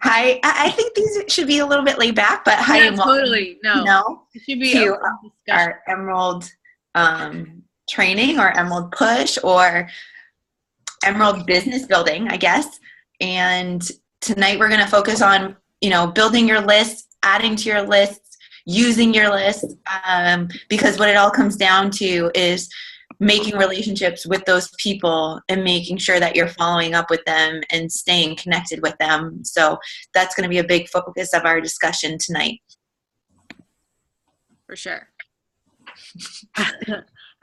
Hi, I think these should be a little bit laid back, but hi Yeah, and welcome, totally. No, it should be to open discussion. our Emerald training or Emerald push or Emerald business building, I guess. And tonight we're going to focus on, building your list, adding to your list, using your list, because what it all comes down to is making relationships with those people and making sure that you're following up with them and staying connected with them. So that's going to be a big focus of our discussion tonight. For sure.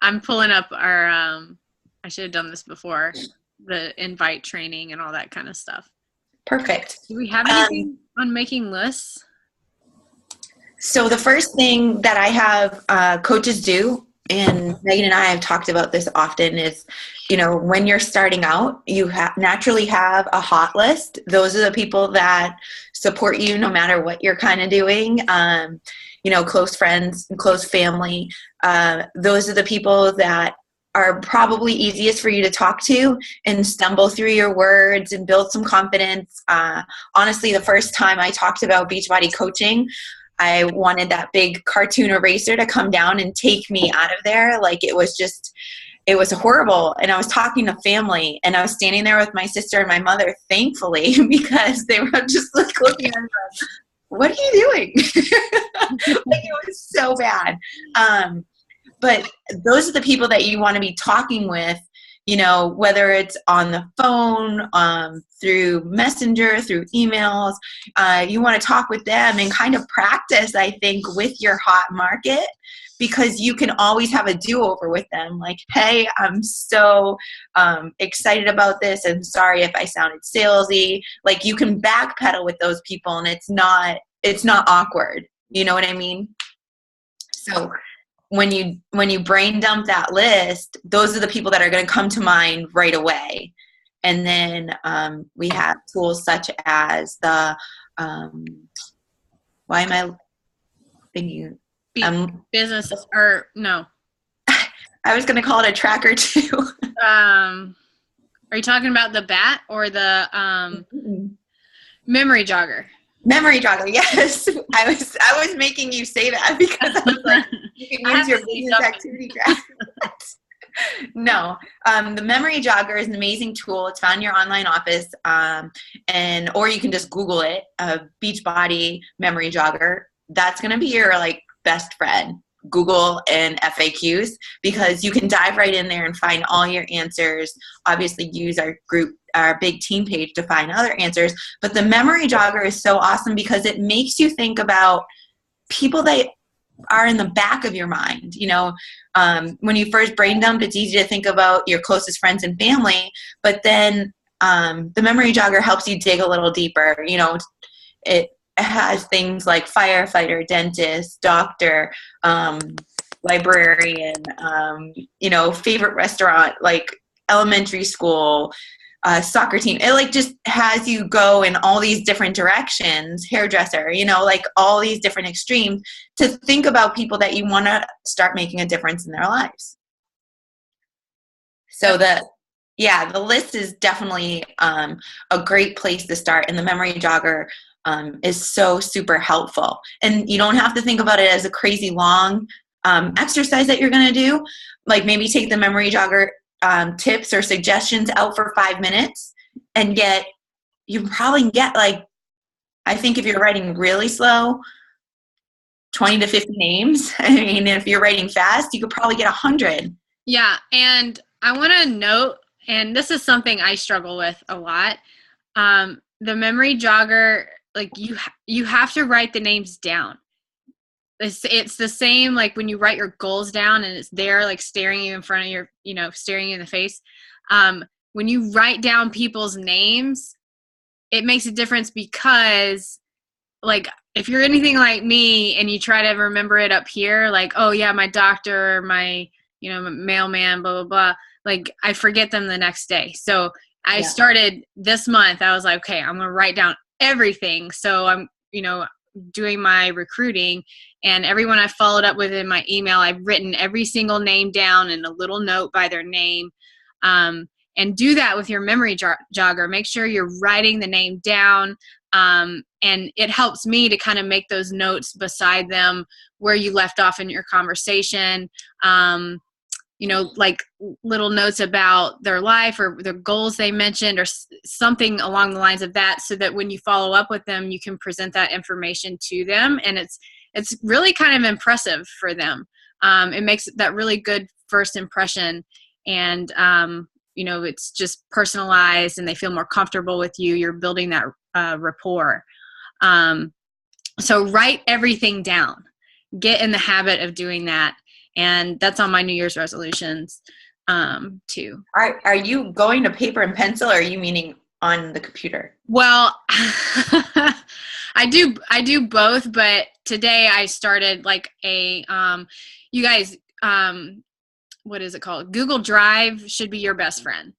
I'm pulling up our, I should have done this before, the invite training and all that kind of stuff. Perfect. Do we have anything on making lists? So the first thing that I have coaches do, and Megan and I have talked about this often, is, when you're starting out, you naturally have a hot list. Those are the people that support you no matter what you're kind of doing. Close friends and close family. Those are the people that are probably easiest for you to talk to and stumble through your words and build some confidence. Honestly, the first time I talked about Beachbody coaching, I wanted that big cartoon eraser to come down and take me out of there. Like it was horrible. And I was talking to family and I was standing there with my sister and my mother, thankfully, because they were just like looking at me like, what are you doing? Like it was so bad. But those are the people that you want to be talking with, whether it's on the phone, through Messenger, through emails. You want to talk with them and kind of practice, I think, with your hot market, because you can always have a do-over with them. Like, hey, I'm so excited about this, and sorry if I sounded salesy. Like, you can backpedal with those people, and it's not awkward. You know what I mean? So when you brain dump that list, those are the people that are going to come to mind right away. And then we have tools such as the why am I thinking business or no? I was going to call it a tracker too. Are you talking about the BAT or the memory jogger? Memory jogger, yes. I was making you say that because I was like, you can use your business activity tracker. No, the memory jogger is an amazing tool. It's found in your online office, or you can just Google it, Beachbody memory jogger. That's going to be your best friend. Google and FAQs, because you can dive right in there and find all your answers. Obviously, use our big team page to find other answers. But the memory jogger is so awesome because it makes you think about people that are in the back of your mind. When you first brain dump, it's easy to think about your closest friends and family, but then the memory jogger helps you dig a little deeper. It has things like firefighter, dentist, doctor, librarian, favorite restaurant, like elementary school, soccer team. It just has you go in all these different directions, hairdresser, all these different extremes to think about people that you want to start making a difference in their lives. So the list is definitely a great place to start, and the memory jogger is so super helpful. And you don't have to think about it as a crazy long exercise that you're going to do. Like maybe take the memory jogger tips or suggestions out for 5 minutes and you probably get I think if you're writing really slow, 20 to 50 names. I mean, if you're writing fast, you could probably get 100. Yeah. And I want to note, and this is something I struggle with a lot. The memory jogger, you have to write the names down. It's the same when you write your goals down and it's there staring you in front of your, staring you in the face. When you write down people's names, it makes a difference because if you're anything like me and you try to remember it up here, oh yeah, my doctor, my, mailman, blah, blah, blah. I forget them the next day. So I started this month, I was like, okay, I'm going to write down everything. So I'm, doing my recruiting, and everyone I followed up with in my email, I've written every single name down in a little note by their name. And And do that with your memory jogger. Make sure you're writing the name down. And it helps me to kind of make those notes beside them where you left off in your conversation. Like little notes about their life or the goals they mentioned or something along the lines of that, so that when you follow up with them, you can present that information to them. And it's really kind of impressive for them. It makes that really good first impression. And, it's just personalized and they feel more comfortable with you. You're building that rapport. So write everything down. Get in the habit of doing that. And that's on my New Year's resolutions too. Are you going to paper and pencil, or are you meaning on the computer? Well, I do both, but today I started like a you guys, what is it called? Google Drive should be your best friend.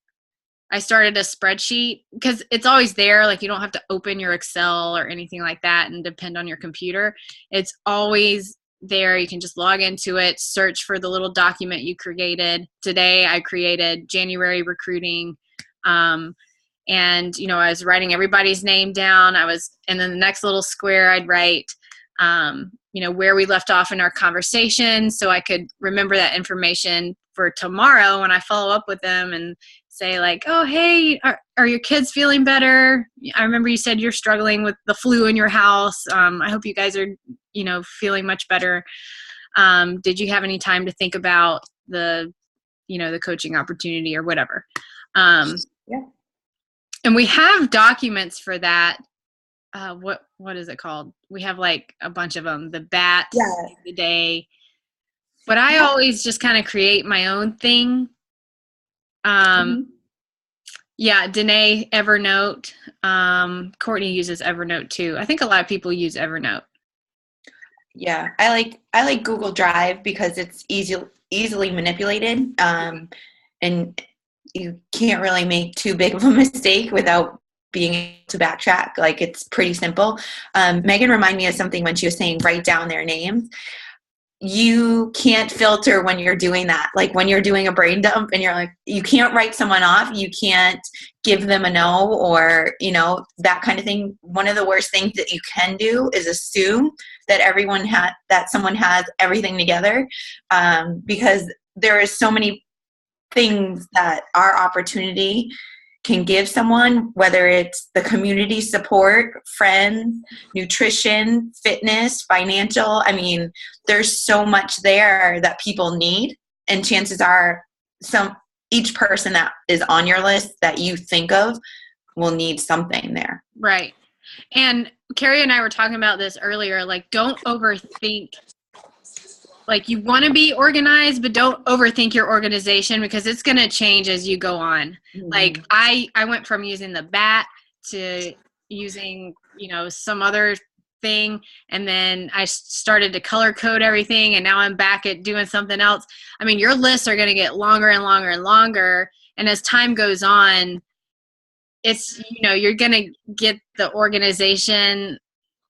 I started a spreadsheet because it's always there. Like you don't have to open your Excel or anything like that and depend on your computer. It's always there. You can just log into it, search for the little document you created. Today I created January recruiting. And, I was writing everybody's name down. And then the next little square I'd write, where we left off in our conversation, so I could remember that information for tomorrow when I follow up with them and say like, oh, hey, are your kids feeling better? I remember you said you're struggling with the flu in your house. I hope you guys are, feeling much better. Did you have any time to think about the coaching opportunity or whatever? Yeah. And we have documents for that. What is it called? We have like a bunch of them. The BAT, the day. But I always just kind of create my own thing. Yeah, Danae, Evernote. Courtney uses Evernote too. I think a lot of people use Evernote. Yeah, I like Google Drive because it's easily manipulated, and you can't really make too big of a mistake without being able to backtrack. Like it's pretty simple. Megan reminded me of something when she was saying write down their names. You can't filter when you're doing that. Like when you're doing a brain dump and you're like, you can't write someone off. You can't give them a no or, that kind of thing. One of the worst things that you can do is assume that that someone has everything together, because there is so many things that our opportunity can give someone, whether it's the community support, friends, nutrition, fitness, financial. I mean, there's so much there that people need. And chances are each person that is on your list that you think of will need something there. Right. And Karri and I were talking about this earlier, like don't overthink. Like you want to be organized, but don't overthink your organization because it's going to change as you go on. Mm-hmm. Like I went from using the BAT to using, some other thing. And then I started to color code everything. And now I'm back at doing something else. I mean, your lists are going to get longer and longer and longer. And as time goes on, it's, you're going to get the organization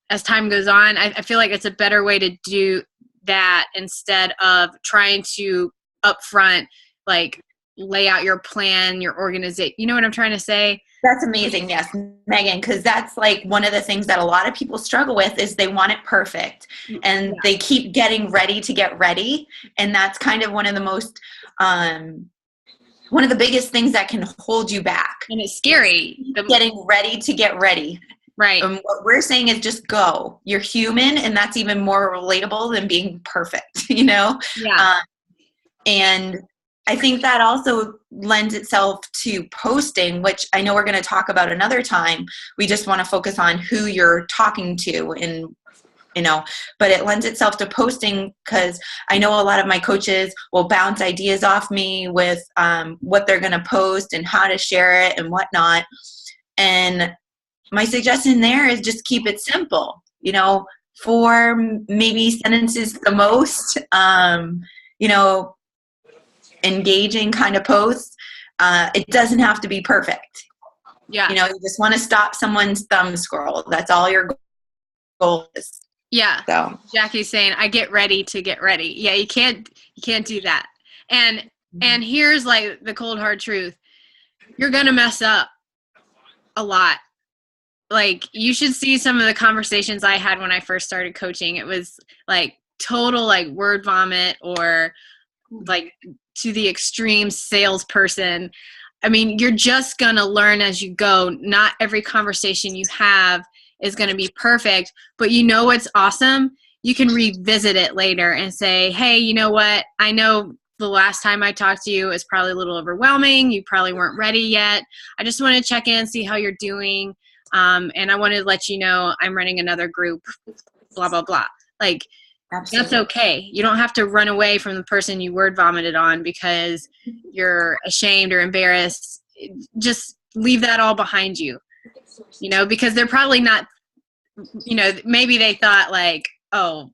as time goes on. I feel like it's a better way to do that instead of trying to upfront like lay out your plan, your organization. You know what I'm trying to say? That's amazing. Yes, Megan, because that's like one of the things that a lot of people struggle with is they want it perfect and they keep getting ready to get ready. And that's kind of one of the most, one of the biggest things that can hold you back. And it's scary. Getting ready to get ready. Right. What we're saying is just go. You're human, and that's even more relatable than being perfect, Yeah. And I think that also lends itself to posting, which I know we're going to talk about another time. We just want to focus on who you're talking to and, but it lends itself to posting because I know a lot of my coaches will bounce ideas off me with what they're going to post and how to share it and whatnot. And my suggestion there is just keep it simple, 4 maybe sentences the most, engaging kind of posts. It doesn't have to be perfect. Yeah. You just want to stop someone's thumb scroll. That's all your goal is. Yeah. So Jackie's saying, I get ready to get ready. Yeah, you can't do that. And here's like the cold hard truth. you're going to mess up a lot. Like, you should see some of the conversations I had when I first started coaching. It was like total like word vomit, or like to the extreme salesperson. I mean, you're just going to learn as you go. Not every conversation you have is going to be perfect, but you know what's awesome? You can revisit it later and say, hey, you know what? I know the last time I talked to you is probably a little overwhelming. You probably weren't ready yet. I just want to check in, see how you're doing. And I wanted to let you know I'm running another group, blah, blah, blah. Like, Absolutely. that's okay. You don't have to run away from the person you word vomited on because you're ashamed or embarrassed. Just leave that all behind you, you know, because they're probably not, you know, maybe they thought like, oh,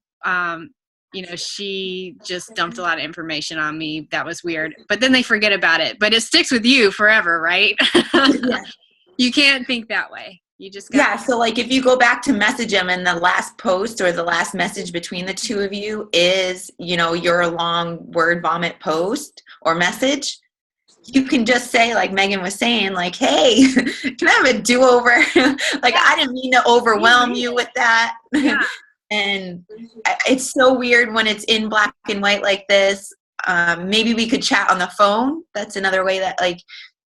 you know, she just dumped a lot of information on me. That was weird. But then they forget about it. But it sticks with you forever, right? Yeah. You can't think that way. You just got Yeah, so like if you go back to message them and the last post or the last message between the two of you is, you know, your long word vomit post or message, you can just say, like Megan was saying, like, hey, can I have a do-over? Like, I didn't mean to overwhelm you with that. Yeah. And it's so weird when it's in black and white like this. Maybe we could chat on the phone. That's another way that like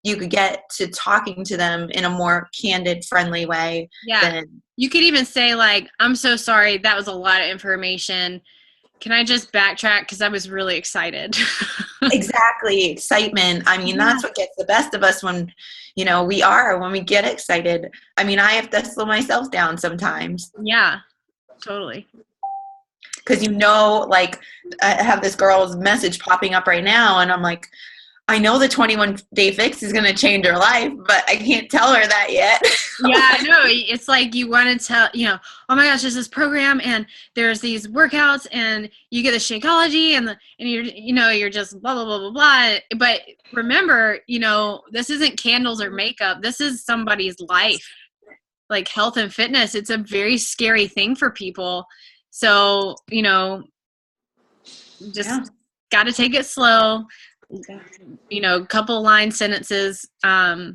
you could get to talking to them in a more candid, friendly way. Yeah. You could even say like, I'm so sorry. That was a lot of information. Can I just backtrack? Because I was really excited. Exactly. Excitement. I mean, that's what gets the best of us when, you know, when we get excited. I mean, I have to slow myself down sometimes. Yeah, totally. Because, you know, like I have this girl's message popping up right now and I'm like, I know the 21-day fix is going to change her life, but I can't tell her that yet. Yeah, I know. It's like you want to tell, you know, oh my gosh, there's this program and there's these workouts and you get the Shakeology and you're, you know, you're just blah, blah, blah, blah, blah. But remember, you know, this isn't candles or makeup. This is somebody's life, like health and fitness. It's a very scary thing for people. So, you know, just got to take it slow. You know, couple line sentences. Yeah,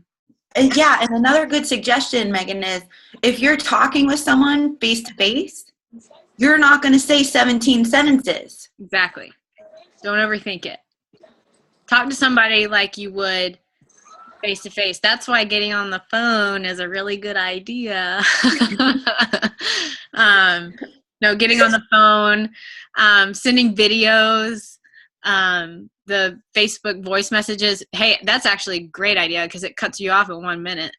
and another good suggestion, Megan, is if you're talking with someone face to face, you're not going to say 17 sentences. Exactly. Don't overthink it. Talk to somebody like you would face to face. That's why getting on the phone is a really good idea. No, getting on the phone, sending videos, the Facebook voice messages. Hey, that's actually a great idea because it cuts you off in 1 minute.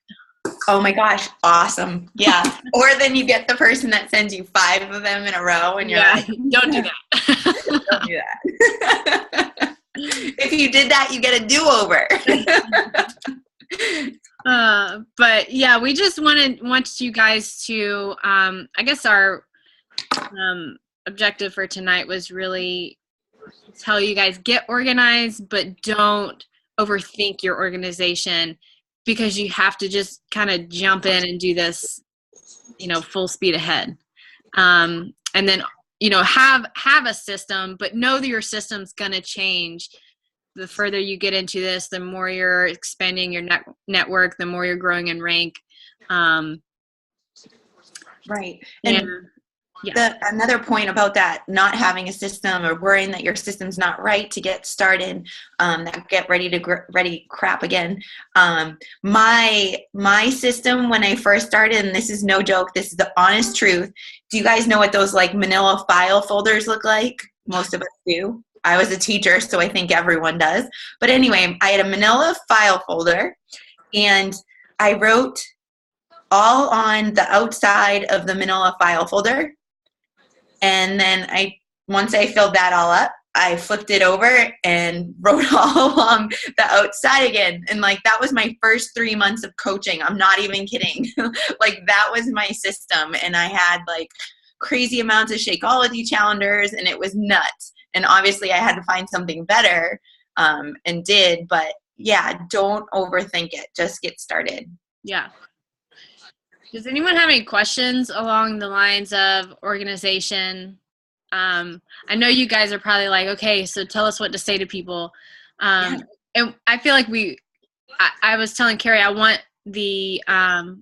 Oh my gosh, awesome. Yeah. Or then you get the person that sends you 5 of them in a row and you're like, don't do that. Don't do that. If you did that, you get a do-over. But yeah, we just want you guys to, I guess our objective for tonight was really tell you guys get organized, but don't overthink your organization because you have to just kind of jump in and do this, you know, full speed ahead. And then, you know, have a system, but know that your system's going to change. The further you get into this, the more you're expanding your network, the more you're growing in rank. Right. And another point about that, not having a system or worrying that your system's not right to get started, that get ready crap again. My system when I first started, and this is no joke, this is the honest truth. Do you guys know what those like manila file folders look like? Most of us do. I was a teacher, so I think everyone does. But anyway, I had a manila file folder and I wrote all on the outside of the manila file folder. And then once I filled that all up, I flipped it over and wrote all along the outside again. And like, that was my first 3 months of coaching. I'm not even kidding. Like that was my system. And I had like crazy amounts of Shakeology calendars and it was nuts. And obviously I had to find something better, and did, but yeah, don't overthink it. Just get started. Yeah. Does anyone have any questions along the lines of organization? I know you guys are probably like, okay, so tell us what to say to people. And I feel like we I was telling Karri, I want the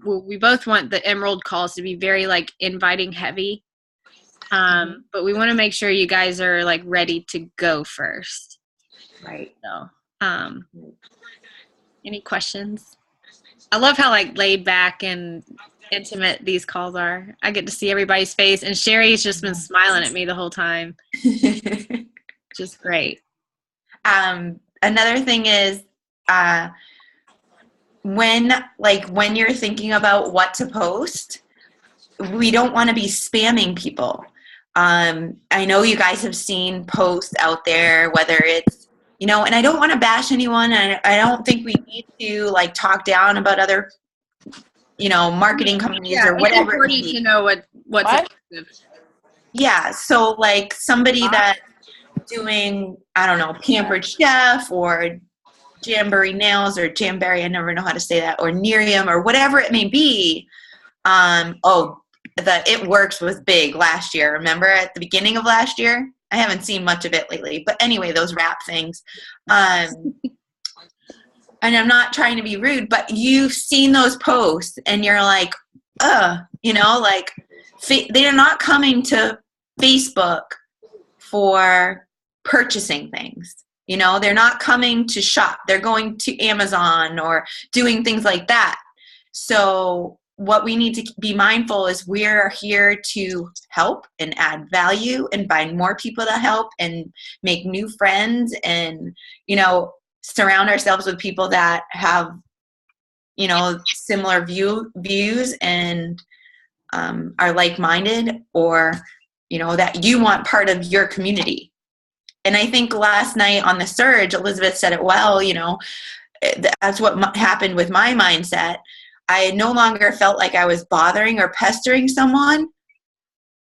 we both want the Emerald calls to be very like inviting heavy. But we want to make sure you guys are like ready to go first. Right. So, any questions? I love how like laid back and intimate these calls are. I get to see everybody's face, and Sherry's just been smiling at me the whole time. Just great. Another thing is, when you're thinking about what to post, we don't want to be spamming people. I know you guys have seen posts out there, whether it's, and I don't want to bash anyone, and I don't think we need to like talk down about other, marketing companies or whatever. It's important to know what's effective. Yeah, so like somebody that's doing, I don't know, Pampered Chef or Jamboree Nails or Jamberry, I never know how to say that, or Nerium or whatever it may be. The It Works was big last year. Remember at the beginning of last year? I haven't seen much of it lately. But anyway, those wrap things. And I'm not trying to be rude, but you've seen those posts and you're like, they're not coming to Facebook for purchasing things. They're not coming to shop. They're going to Amazon or doing things like that. So what we need to be mindful is we're here to help and add value and find more people to help and make new friends and, surround ourselves with people that have, similar views and are like-minded, or, that you want part of your community. And I think last night on the Surge, Elizabeth said it well, that's what happened with my mindset. I no longer felt like I was bothering or pestering someone.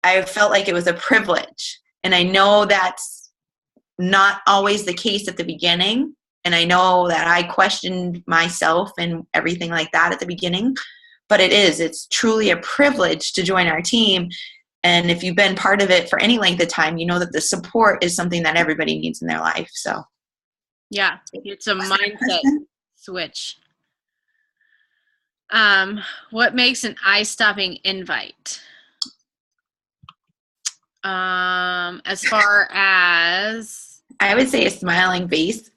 I felt like it was a privilege. And I know that's not always the case at the beginning. And I know that I questioned myself and everything like that at the beginning. But it's truly a privilege to join our team. And if you've been part of it for any length of time, you know that the support is something that everybody needs in their life. So, yeah, it's a mindset switch. What makes an eye-stopping invite? As far as, I would say a smiling face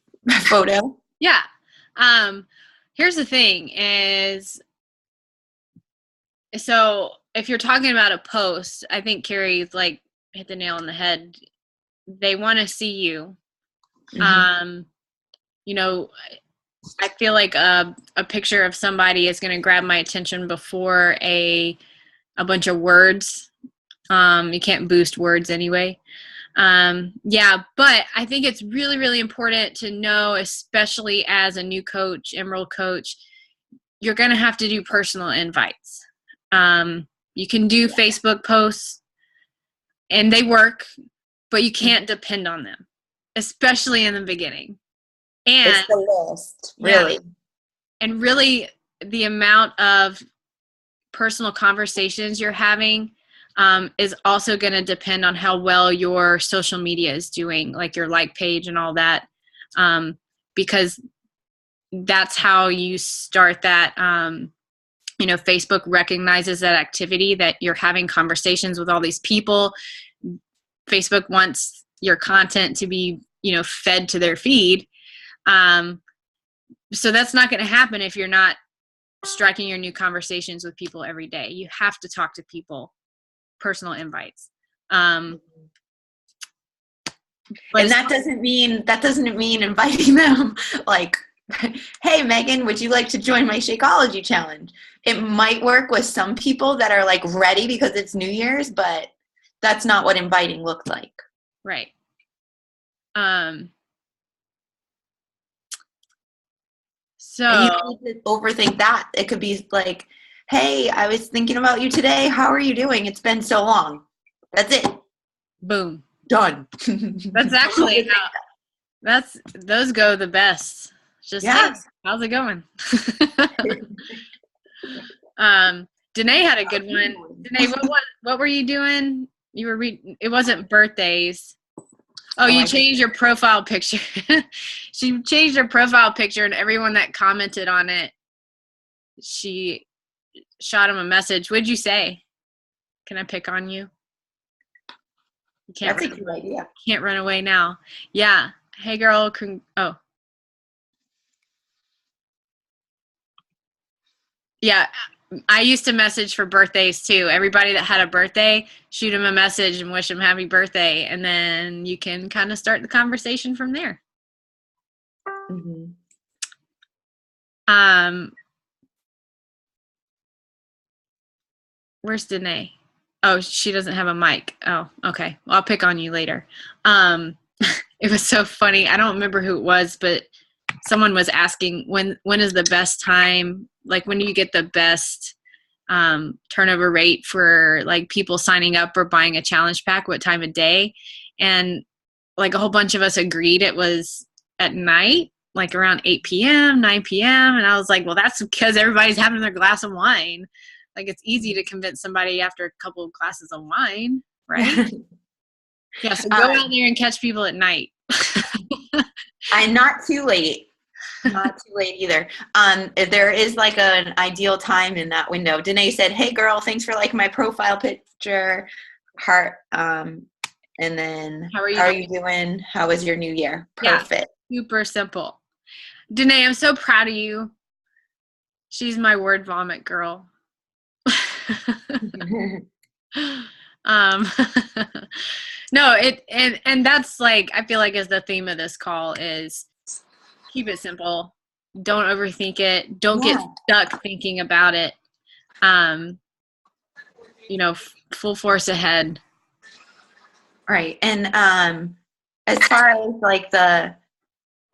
photo. Yeah. Here's the thing is, so if you're talking about a post, I think Karri's like hit the nail on the head. They want to see you. Mm-hmm. I feel like a picture of somebody is going to grab my attention before a bunch of words. You can't boost words anyway. But I think it's really, really important to know, especially as a new coach, Emerald coach, you're going to have to do personal invites. You can do Facebook posts and they work, but you can't depend on them, especially in the beginning. And it's the list, really. Yeah, and really the amount of personal conversations you're having is also going to depend on how well your social media is doing, like your like page and all that, because that's how you start that. Facebook recognizes that activity, that you're having conversations with all these people. Facebook wants your content to be, fed to their feed. So that's not going to happen if you're not striking your new conversations with people every day. You have to talk to people, personal invites. And that doesn't mean inviting them like, hey, Megan, would you like to join my Shakeology challenge? It might work with some people that are like ready because it's New Year's, but that's not what inviting looked like. Right. So and you need to overthink that. It could be like, hey, I was thinking about you today. How are you doing? It's been so long. That's it. Boom. Done. That's actually those go the best. Just hey, how's it going? Danae had a good one. Danae, what were you doing? You were it wasn't birthdays. Oh, Oh, you I just, changed your profile picture. She changed her profile picture, and everyone that commented on it, she shot him a message. What'd you say? Can I pick on you? You that's a good idea. can't run away now. Yeah. Hey, girl. Oh, yeah. I used to message for birthdays too. Everybody that had a birthday, shoot them a message and wish them happy birthday, and then you can kind of start the conversation from there. Mm-hmm. Where's Danae? Oh, she doesn't have a mic. Oh, okay. Well, I'll pick on you later. It was so funny. I don't remember who it was, but someone was asking when is the best time? Like, when do you get the best turnover rate for like people signing up or buying a challenge pack? What time of day? And like a whole bunch of us agreed it was at night, like around 8 p.m., 9 p.m. And I was like, well, that's because everybody's having their glass of wine. Like, it's easy to convince somebody after a couple of glasses of wine, right? Yeah, so go out there and catch people at night. I'm not too late. Not too late either. There is like an ideal time in that window. Danae said, "Hey girl, thanks for liking my profile picture. Heart. And then How are you doing? How was your new year?" Perfect. Yeah, super simple. Danae, I'm so proud of you. She's my word vomit girl. um no, and that's like, I feel like, is the theme of this call is keep it simple. Don't overthink it. Don't get stuck thinking about it. Full force ahead. Right. And as far as like the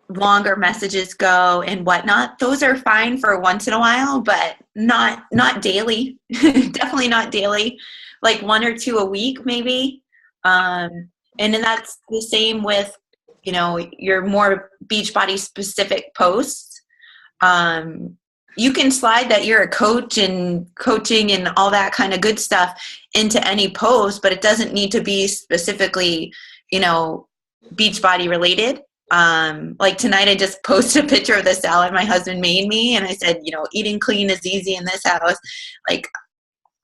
longer messages go and whatnot, those are fine for once in a while, but not daily. Definitely not daily. Like 1 or 2 a week, maybe. And then that's the same with, your more Beachbody specific posts. You can slide that you're a coach and coaching and all that kind of good stuff into any post, but it doesn't need to be specifically, Beachbody related. Like tonight I just posted a picture of the salad my husband made me, and I said, eating clean is easy in this house. Like,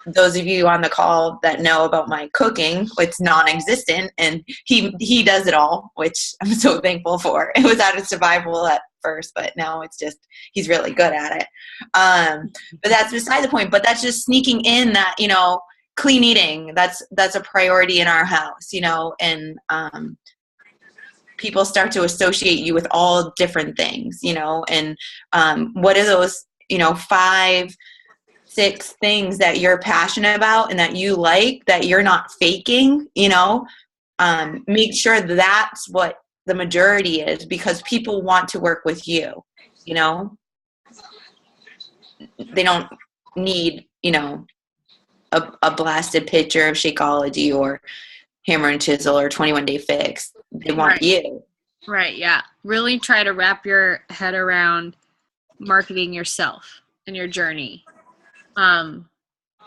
those of you on the call that know about my cooking, it's non-existent, and he does it all, which I'm so thankful for. It was out of survival at first, but now it's just, he's really good at it. But that's beside the point. But that's just sneaking in that, clean eating, that's a priority in our house, and people start to associate you with all different things, and what are those, 5, 6 things that you're passionate about and that you like, that you're not faking, make sure that's what the majority is, because people want to work with you, they don't need, a blasted picture of Shakeology or Hammer and Chisel or 21 Day Fix. They want you. Right, yeah. Really try to wrap your head around marketing yourself and your journey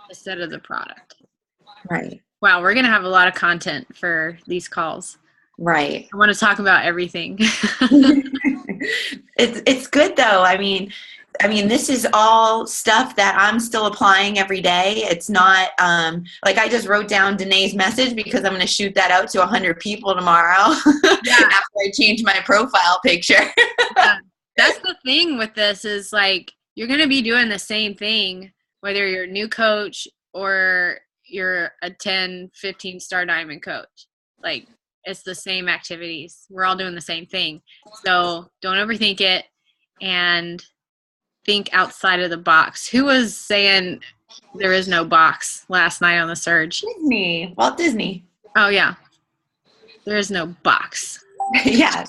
instead of the product. Right. Wow, we're going to have a lot of content for these calls. Right. I want to talk about everything. It's good though. I mean, this is all stuff that I'm still applying every day. It's not like I just wrote down Danae's message because I'm going to shoot that out to 100 people tomorrow after I change my profile picture. Yeah. That's the thing with this is like, you're going to be doing the same thing, whether you're a new coach or you're a 10, 15 star diamond coach. Like, it's the same activities. We're all doing the same thing. So don't overthink it and think outside of the box. Who was saying there is no box last night on the Surge? Disney. Walt Disney. Oh, yeah. There is no box. Yeah.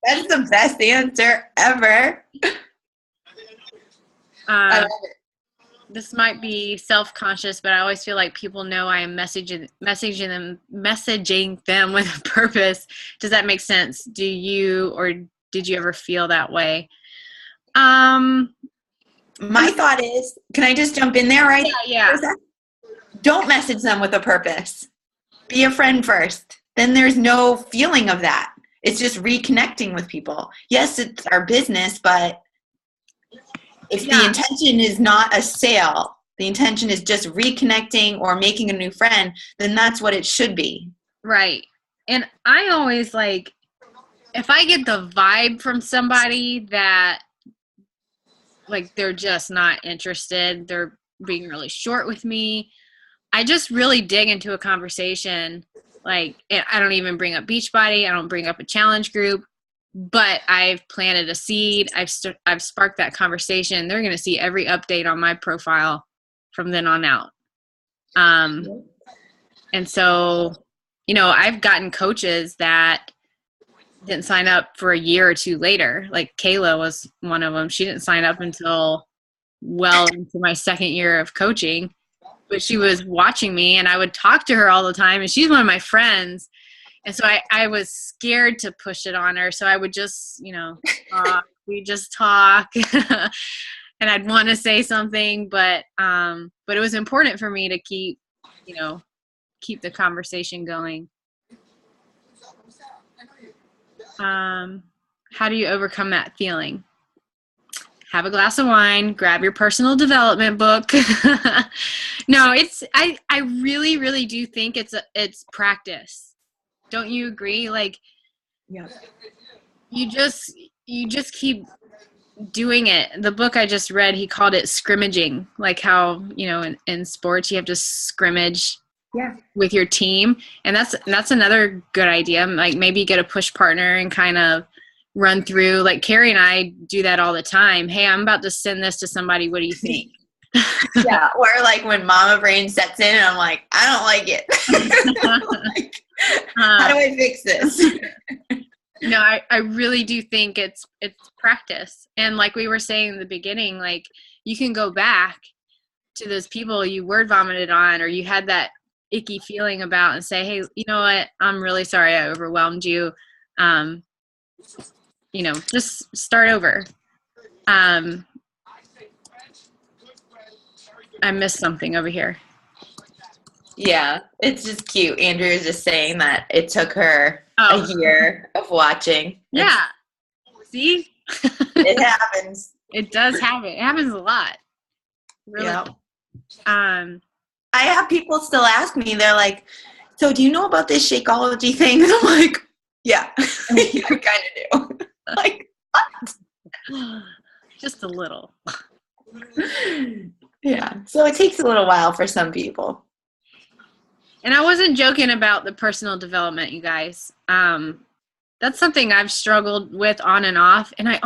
That's the best answer ever. I love it. This might be self-conscious, but I always feel like people know I am messaging them with a purpose. Does that make sense? Do you, or did you ever feel that way? My thought is, can I just jump in there, right? Yeah. Don't message them with a purpose. Be a friend first. then there's no feeling of that. It's just reconnecting with people. Yes, it's our business, but if the intention is not a sale, the intention is just reconnecting or making a new friend, then that's what it should be. Right. And I always like, if I get the vibe from somebody that like they're just not interested, they're being really short with me, I just really dig into a conversation. Like, I don't even bring up Beachbody. I don't bring up a challenge group, but I've planted a seed. I've sparked that conversation. They're going to see every update on my profile from then on out. And so, you know, I've gotten coaches that didn't sign up for a year or two later. Like Kayla was one of them. She didn't sign up until well into my second year of coaching, but she was watching me and I would talk to her all the time, and she's one of my friends. And so I was scared to push it on her. So I would just, you know, we just talk and I'd want to say something, but it was important for me to keep the conversation going. How do you overcome that feeling? Have a glass of wine, grab your personal development book. No, I really, really do think it's practice. Don't you agree? Like, yeah, you just keep doing it. The book I just read, he called it scrimmaging, like how, you know, in sports you have to scrimmage with your team. And that's another good idea. Like maybe get a push partner and kind of run through, like Karri and I do that all the time. Hey, I'm about to send this to somebody. What do you think? Yeah. Or like when mama brain sets in and I'm like, I don't like it. Like, how do I fix this? No, I really do think it's practice. And like we were saying in the beginning, like you can go back to those people you word vomited on or you had that icky feeling about and say, hey, you know what? I'm really sorry I overwhelmed you. You know, just start over. I missed something over here. Yeah, it's just cute. Andrew is just saying that it took her a year of watching. Yeah. See? It happens. It does happen. It happens a lot. Really. Yeah. I have people still ask me, they're like, so do you know about this Shakeology thing? And I'm like, yeah, I kind of do. Like, what? Just a little. Yeah. So it takes a little while for some people. And I wasn't joking about the personal development, you guys. That's something I've struggled with on and off. And I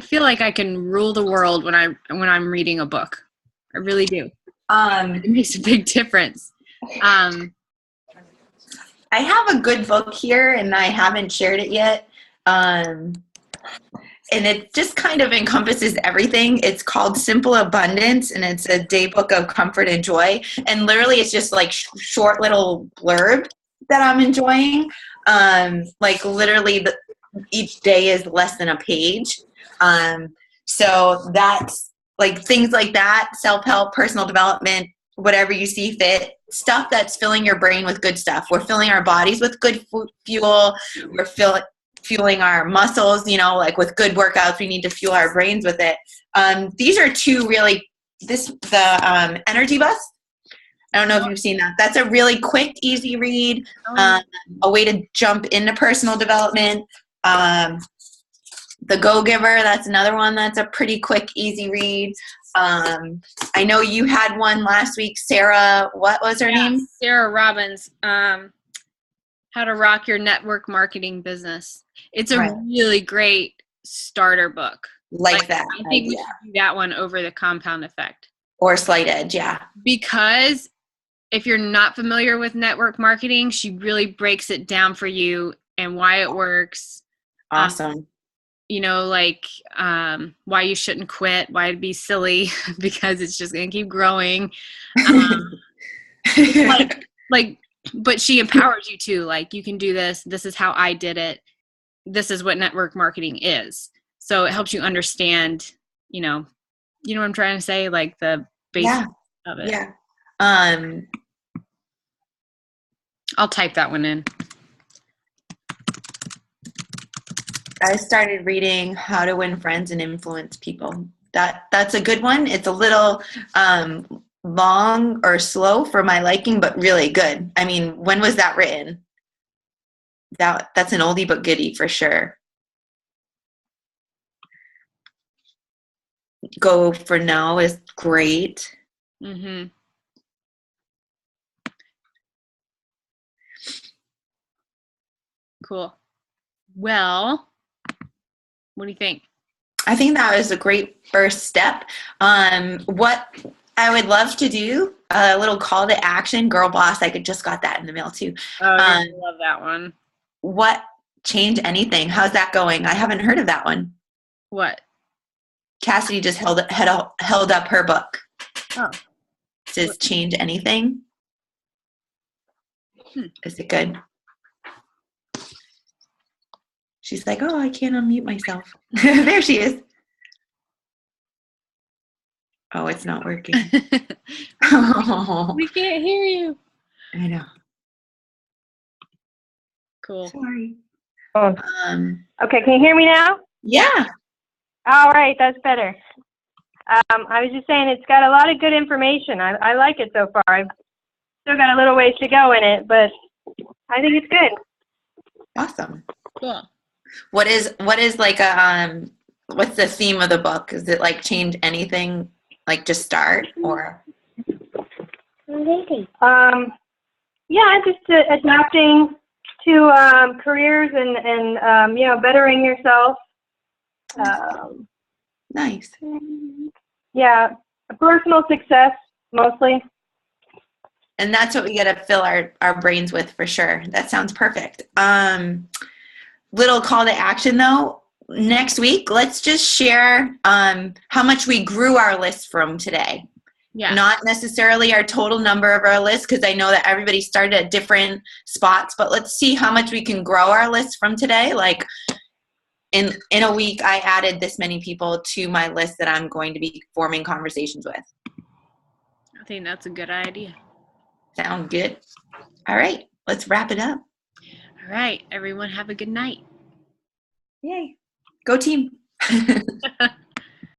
feel like I can rule the world when I'm reading a book. I really do. It makes a big difference. I have a good book here and I haven't shared it yet. And it just kind of encompasses everything. It's called Simple Abundance, and it's a day book of comfort and joy. And literally it's just like short little blurb that I'm enjoying. Like literally each day is less than a page. So that's like things like that, self-help, personal development, whatever you see fit, stuff that's filling your brain with good stuff. We're filling our bodies with good fuel. We're fueling our muscles, you know, like with good workouts, we need to fuel our brains with it. These are two really, the Energy Bus. I don't know if you've seen that. That's a really quick, easy read, a way to jump into personal development. The Go-Giver, that's another one that's a pretty quick, easy read. I know you had one last week, Sarah, what was her name? Sarah Robbins, How to Rock Your Network Marketing Business. It's a really great starter book. Like that. I think we should do that one over the Compound Effect. Or Slight Edge, yeah. Because if you're not familiar with network marketing, she really breaks it down for you and why it works. Awesome. You know, like why you shouldn't quit, why it'd be silly because it's just going to keep growing. But she empowers you too. Like, you can do this. This is how I did it. This is what network marketing is. So it helps you understand, you know what I'm trying to say? Like the basics of it. Yeah. I'll type that one in. I started reading How to Win Friends and Influence People. That's a good one. It's a little long or slow for my liking, but really good. I mean, when was that written? That's an oldie but goodie for sure. Go for Now is great. Mm-hmm. Cool. Well, what do you think? I think that was a great first step. What I would love to do, a little call to action, girl boss. I just got that in the mail too. Oh, I love that one. What change anything? How's that going? I haven't heard of that one. What? Cassidy just held up her book. Oh. It says change anything. Is it good? She's like, oh, I can't unmute myself. There she is. Oh, it's not working. We can't hear you. I know. Cool. Sorry. Oh. Okay, can you hear me now? Yeah. All right, that's better. I was just saying it's got a lot of good information. I like it so far. I've still got a little ways to go in it, but I think it's good. Awesome. Cool. What is like a what's the theme of the book? Is it like change anything, like just start, or? Yeah, just adapting to careers and you know, bettering yourself. Nice. Yeah, personal success mostly. And that's what we got to fill our brains with for sure. That sounds perfect. Little call to action though. Next week, let's just share how much we grew our list from today. Yeah. Not necessarily our total number of our list, because I know that everybody started at different spots, but let's see how much we can grow our list from today. Like in a week, I added this many people to my list that I'm going to be forming conversations with. I think that's a good idea. Sound good? All right, let's wrap it up. All right, everyone have a good night. Yay. Go team.